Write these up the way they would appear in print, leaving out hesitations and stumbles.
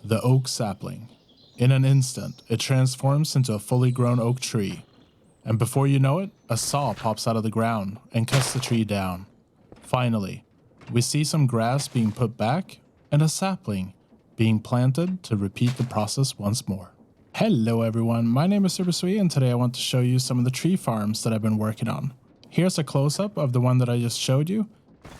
The oak sapling. In an instant, it transforms into a fully grown oak tree, and before you know it, a saw pops out of the ground and cuts the tree down. Finally, we see some grass being put back and a sapling being planted to repeat the process once more. Hello everyone, my name is Uberswe and today I want to show you some of the tree farms that I've been working on. Here's a close-up of the one that I just showed you.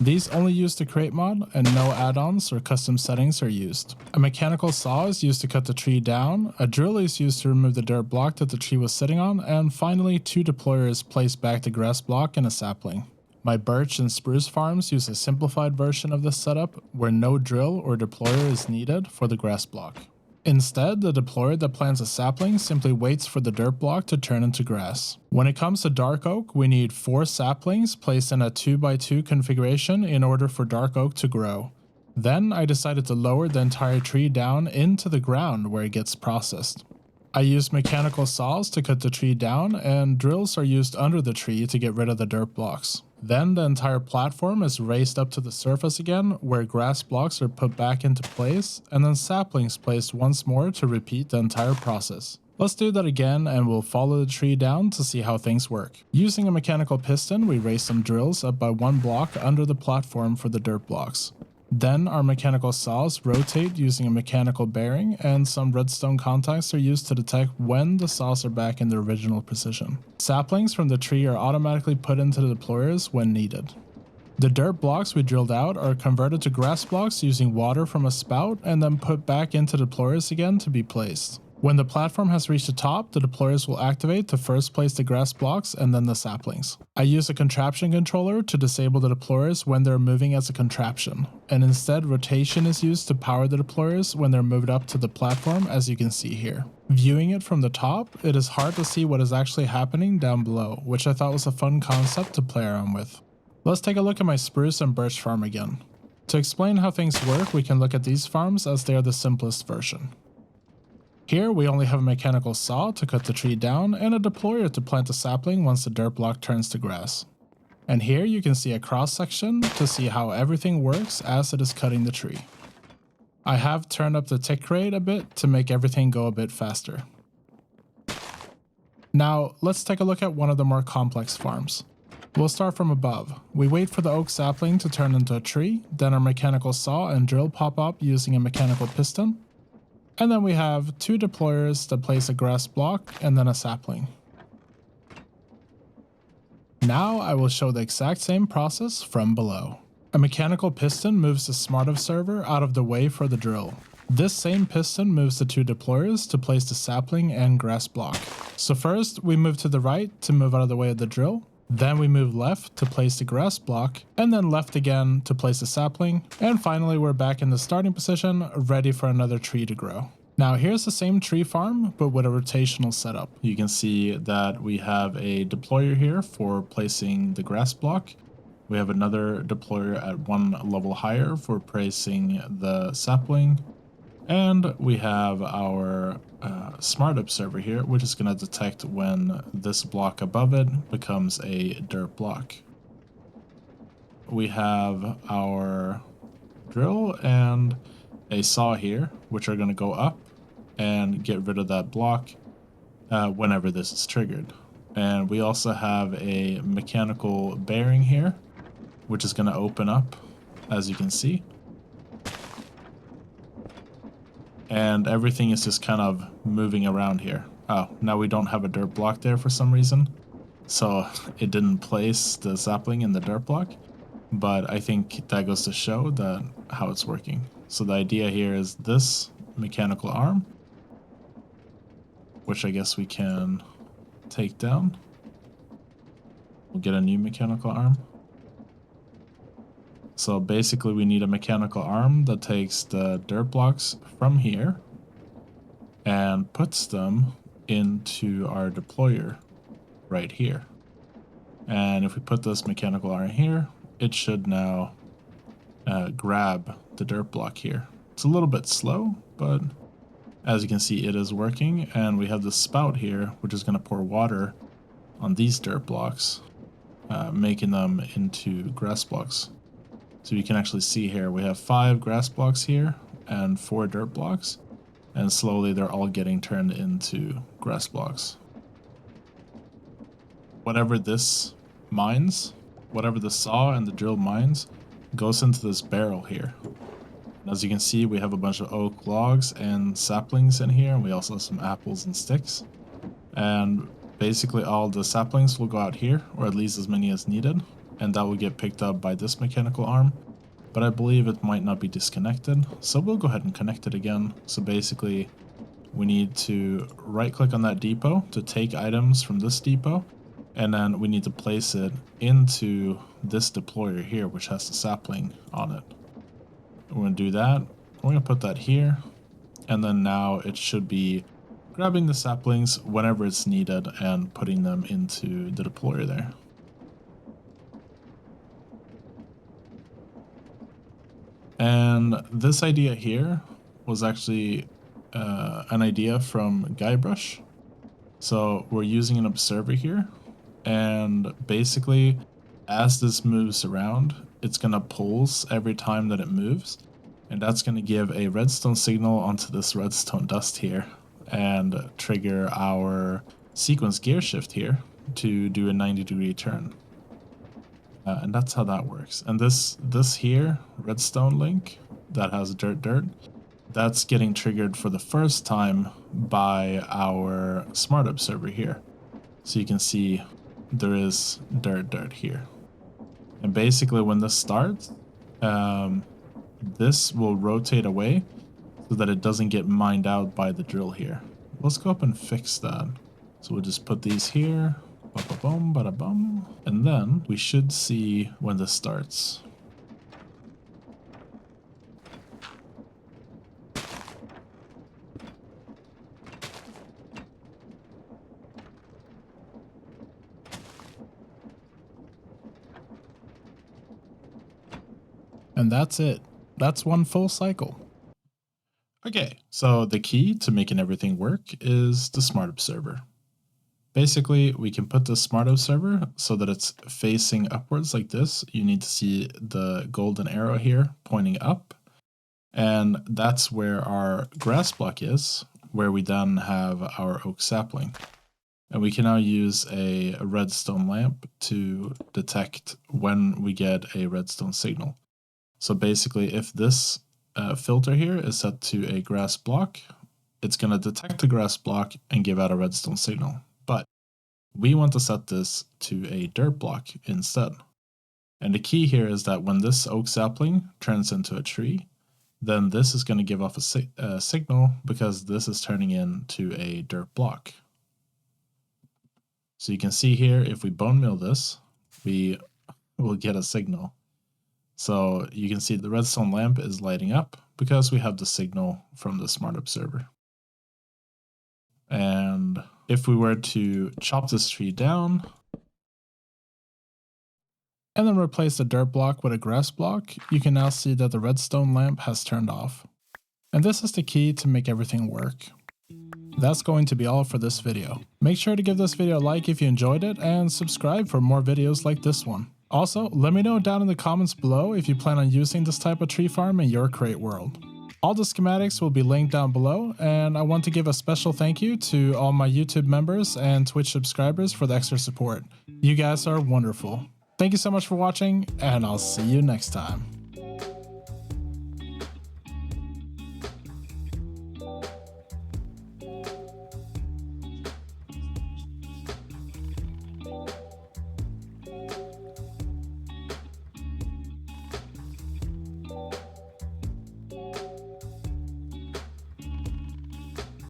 These only use the crate mod and no add-ons or custom settings are used. A mechanical saw is used to cut the tree down, a drill is used to remove the dirt block that the tree was sitting on, and finally 2 deployers place back the grass block and a sapling. My Birch and Spruce farms use a simplified version of this setup where no drill or deployer is needed for the grass block. Instead, the deployer that plants a sapling simply waits for the dirt block to turn into grass. When it comes to dark oak, we need 4 saplings placed in a 2x2 configuration in order for dark oak to grow. Then I decided to lower the entire tree down into the ground where it gets processed. I used mechanical saws to cut the tree down, and drills are used under the tree to get rid of the dirt blocks. Then the entire platform is raised up to the surface again, where grass blocks are put back into place, and then saplings placed once more to repeat the entire process. Let's do that again and we'll follow the tree down to see how things work. Using a mechanical piston, we raise some drills up by 1 block under the platform for the dirt blocks. Then our mechanical saws rotate using a mechanical bearing, and some redstone contacts are used to detect when the saws are back in their original position. Saplings from the tree are automatically put into the deployers when needed. The dirt blocks we drilled out are converted to grass blocks using water from a spout and then put back into the deployers again to be placed. When the platform has reached the top, the deployers will activate to first place the grass blocks and then the saplings. I use a contraption controller to disable the deployers when they're moving as a contraption, and instead rotation is used to power the deployers when they're moved up to the platform, as you can see here. Viewing it from the top, it is hard to see what is actually happening down below, which I thought was a fun concept to play around with. Let's take a look at my Spruce and Birch farm again. To explain how things work, we can look at these farms as they are the simplest version. Here we only have a mechanical saw to cut the tree down and a deployer to plant a sapling once the dirt block turns to grass. And here you can see a cross section to see how everything works as it is cutting the tree. I have turned up the tick rate a bit to make everything go a bit faster. Now let's take a look at one of the more complex farms. We'll start from above. We wait for the oak sapling to turn into a tree, then our mechanical saw and drill pop up using a mechanical piston. And then we have 2 deployers that place a grass block and then a sapling. Now I will show the exact same process from below. A mechanical piston moves the smart observer out of the way for the drill. This same piston moves the 2 deployers to place the sapling and grass block. So first we move to the right to move out of the way of the drill. Then we move left to place the grass block, and then left again to place the sapling, and finally we're back in the starting position, ready for another tree to grow. Now here's the same tree farm, but with a rotational setup. You can see that we have a deployer here for placing the grass block. We have another deployer at 1 level higher for placing the sapling. And we have our smart observer here, which is going to detect when this block above it becomes a dirt block. We have our drill and a saw here, which are going to go up and get rid of that block whenever this is triggered. And we also have a mechanical bearing here, which is going to open up, as you can see. And everything is just kind of moving around here. Oh, now we don't have a dirt block there for some reason, so it didn't place the sapling in the dirt block, but I think that goes to show that how it's working. So the idea here is this mechanical arm, which I guess we can take down. We'll get a new mechanical arm. So basically we need a mechanical arm that takes the dirt blocks from here and puts them into our deployer right here. And if we put this mechanical arm here, it should now grab the dirt block here. It's a little bit slow, but as you can see, it is working. And we have this spout here, which is going to pour water on these dirt blocks, making them into grass blocks. So you can actually see here, we have 5 grass blocks here and 4 dirt blocks. and slowly they're all getting turned into grass blocks. Whatever this mines, whatever the saw and the drill mines, goes into this barrel here. And as you can see, we have a bunch of oak logs and saplings in here, and we also have some apples and sticks. And basically all the saplings will go out here, or at least as many as needed, and that will get picked up by this mechanical arm. But I believe it might not be disconnected, so we'll go ahead and connect it again. So basically, we need to right click on that depot to take items from this depot, and then we need to place it into this deployer here, which has the sapling on it. We're going to do that. We're going to put that here, and then now it should be grabbing the saplings whenever it's needed and putting them into the deployer there. And this idea here was actually an idea from Birch. So we're using an observer here, and basically as this moves around, it's going to pulse every time that it moves, and that's going to give a redstone signal onto this redstone dust here and trigger our sequence gear shift here to do a 90-degree turn. And that's how that works. And this here, redstone link that has dirt, that's getting triggered for the first time by our smart observer here. So you can see there is dirt here. And basically when this starts, this will rotate away so that it doesn't get mined out by the drill here. Let's go up and fix that. So we'll just put these here. Ba-ba-bum, bada-bum. And then we should see when this starts. And that's it. That's one full cycle. Okay, so the key to making everything work is the smart observer. Basically, we can put the smart observer so that it's facing upwards like this. You need to see the golden arrow here pointing up. And that's where our grass block is, where we then have our oak sapling. And we can now use a redstone lamp to detect when we get a redstone signal. So basically, if this filter here is set to a grass block, it's going to detect the grass block and give out a redstone signal. But we want to set this to a dirt block instead. And the key here is that when this oak sapling turns into a tree, then this is going to give off a signal because this is turning into a dirt block. So you can see here, if we bone meal this, we will get a signal. So you can see the redstone lamp is lighting up because we have the signal from the smart observer. And if we were to chop this tree down and then replace the dirt block with a grass block, you can now see that the redstone lamp has turned off. And this is the key to make everything work. That's going to be all for this video. Make sure to give this video a like if you enjoyed it and subscribe for more videos like this one. Also, let me know down in the comments below if you plan on using this type of tree farm in your Create world. All the schematics will be linked down below, and I want to give a special thank you to all my YouTube members and Twitch subscribers for the extra support. You guys are wonderful. Thank you so much for watching, and I'll see you next time.